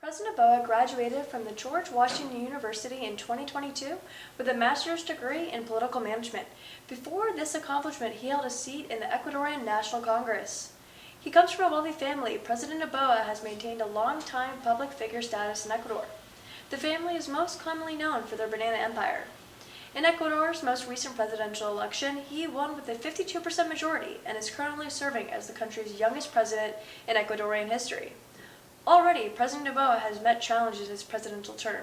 President Noboa graduated from the George Washington University in 2022 with a master's degree in political management. Before this accomplishment, he held a seat in the Ecuadorian National Congress. He comes from a wealthy family. President Noboa has maintained a long-time public figure status in Ecuador. The family is most commonly known for their banana empire. In Ecuador's most recent presidential election, he won with a 52% majority and is currently serving as the country's youngest president in Ecuadorian history. Already, President Noboa has met challenges in his presidential term.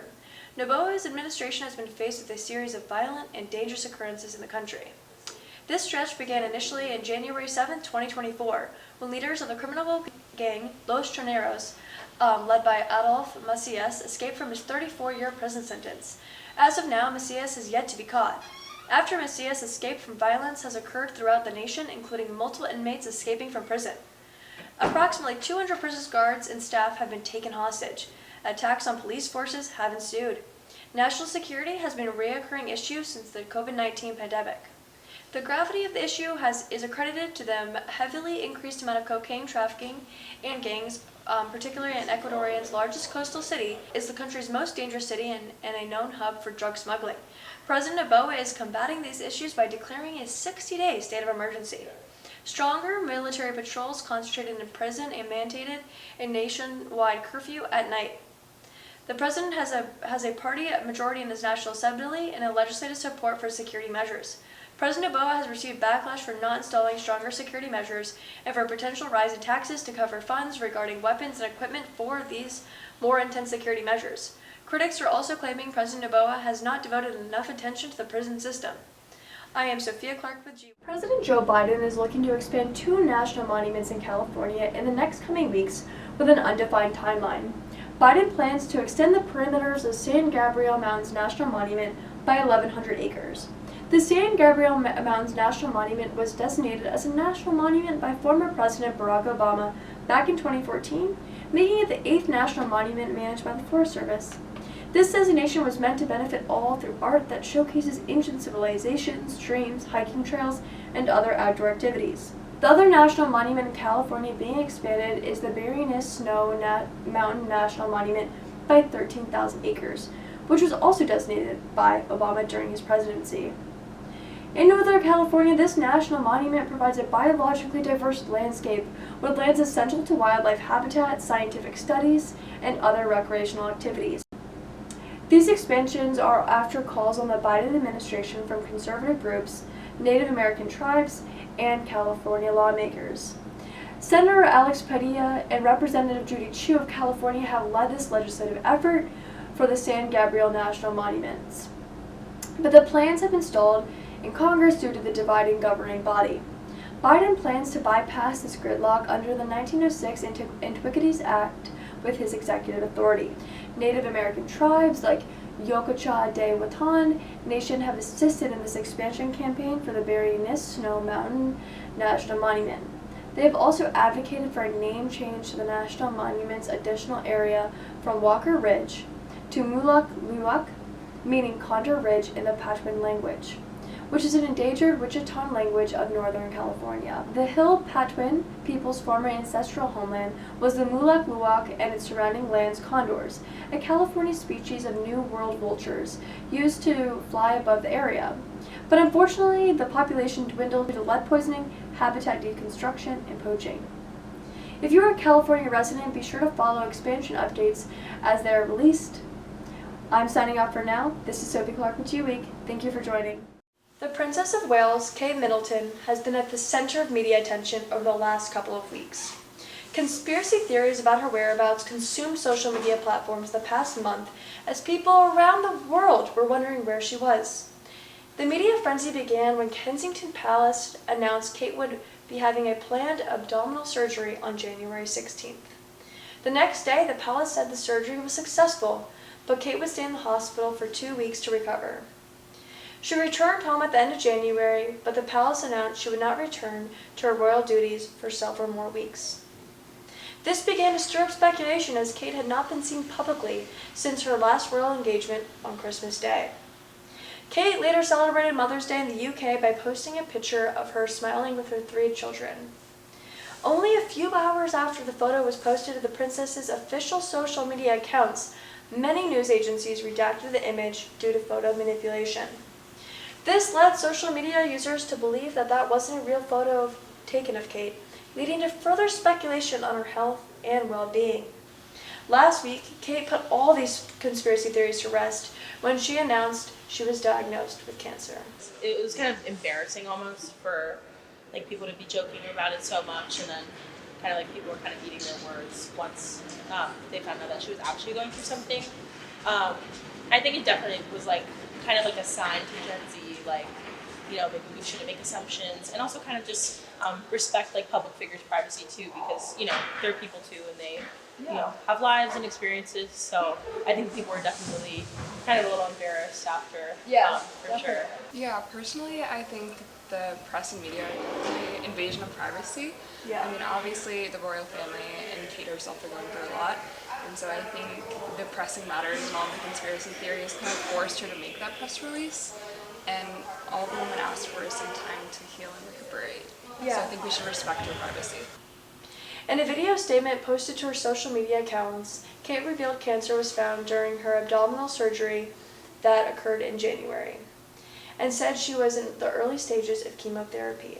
Noboa's administration has been faced with a series of violent and dangerous occurrences in the country. This stretch began initially on January 7, 2024, when leaders of the criminal gang Los Choneros, led by Adolf Macias, escaped from his 34-year prison sentence. As of now, Macias is yet to be caught. After Macias' escape from violence has occurred throughout the nation, including multiple inmates escaping from prison. Approximately 200 prison guards and staff have been taken hostage. Attacks on police forces have ensued. National security has been a recurring issue since the COVID-19 pandemic. The gravity of the issue is accredited to the heavily increased amount of cocaine trafficking and gangs, particularly in Ecuadorian's largest coastal city, is the country's most dangerous city and a known hub for drug smuggling. President Noboa is combating these issues by declaring a 60-day state of emergency. Stronger military patrols concentrated in prison and mandated a nationwide curfew at night. The president has a party majority in his National Assembly and a legislative support for security measures. President Noboa has received backlash for not installing stronger security measures and for a potential rise in taxes to cover funds regarding weapons and equipment for these more intense security measures. Critics are also claiming President Noboa has not devoted enough attention to the prison system. I am Sophia Clarke with G. President Joe Biden is looking to expand 2 national monuments in California in the next coming weeks with an undefined timeline. Biden plans to extend the perimeters of San Gabriel Mountains National Monument by 1,100 acres. The San Gabriel Mountains National Monument was designated as a national monument by former President Barack Obama back in 2014, making it the 8th national monument managed by the Forest Service. This designation was meant to benefit all through art that showcases ancient civilizations, streams, hiking trails, and other outdoor activities. The other national monument in California being expanded is the Berenice Snow Mountain National Monument by 13,000 acres, which was also designated by Obama during his presidency. In Northern California, this national monument provides a biologically diverse landscape with lands essential to wildlife habitat, scientific studies, and other recreational activities. These expansions are after calls on the Biden administration from conservative groups, Native American tribes, and California lawmakers. Senator Alex Padilla and Representative Judy Chu of California have led this legislative effort for the San Gabriel National Monuments. But the plans have been stalled in Congress due to the dividing governing body. Biden plans to bypass this gridlock under the 1906 Antiquities Act with his executive authority. Native American tribes like Yokocha de Watan Nation have assisted in this expansion campaign for the Berenice Snow Mountain National Monument. They have also advocated for a name change to the national monument's additional area from Walker Ridge to Mulak Luwak, meaning Condor Ridge in the Patwin language, which is an endangered Wichitan language of Northern California. The Hill Patwin people's former ancestral homeland was the Mulak Luwak and its surrounding lands condors, a California species of New World vultures used to fly above the area. But unfortunately, the population dwindled due to lead poisoning, habitat deconstruction, and poaching. If you are a California resident, be sure to follow expansion updates as they are released. I'm signing off for now. This is Sophia Clarke with G-Week. Thank you for joining. The Princess of Wales, Kate Middleton, has been at the center of media attention over the last couple of weeks. Conspiracy theories about her whereabouts consumed social media platforms the past month as people around the world were wondering where she was. The media frenzy began when Kensington Palace announced Kate would be having a planned abdominal surgery on January 16th. The next day, the palace said the surgery was successful, but Kate would stay in the hospital for 2 weeks to recover. She returned home at the end of January, but the palace announced she would not return to her royal duties for several more weeks. This began to stir up speculation as Kate had not been seen publicly since her last royal engagement on Christmas Day. Kate later celebrated Mother's Day in the UK by posting a picture of her smiling with her 3 children. Only a few hours after the photo was posted to the princess's official social media accounts, many news agencies redacted the image due to photo manipulation. This led social media users to believe that that wasn't a real photo taken of Kate, leading to further speculation on her health and well-being. Last week, Kate put all these conspiracy theories to rest when she announced she was diagnosed with cancer. It was kind of embarrassing almost for like people to be joking about it so much, and then kind of like people were kind of eating their words once they found out that she was actually going through something. Um, I think it definitely was like kind of like a sign to Gen Z, like, you know, maybe we shouldn't make assumptions, and also kind of just respect like public figures' privacy too, because, you know, they're people too, and they, you know, have lives and experiences. So I think people were definitely kind of a little embarrassed after, for sure. Yeah, personally, I think the press and media are the invasion of privacy. Yeah. I mean, obviously, the royal family and Kate herself are going through a lot, and so I think the pressing matters and all the conspiracy theories kind of forced her to make that press release, and all the woman asked for is some time to heal and recuperate. Yeah. So I think we should respect her privacy. In a video statement posted to her social media accounts, Kate revealed cancer was found during her abdominal surgery that occurred in January, and said she was in the early stages of chemotherapy.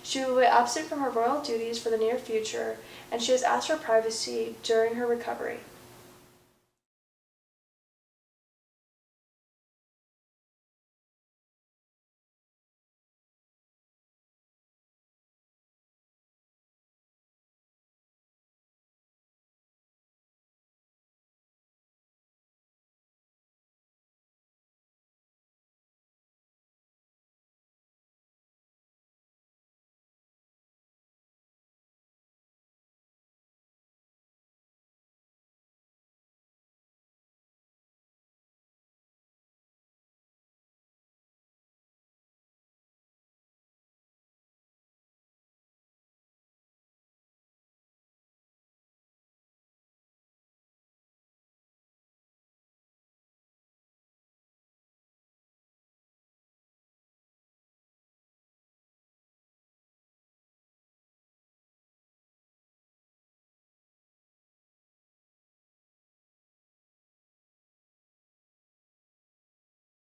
She will be absent from her royal duties for the near future, and she has asked for privacy during her recovery.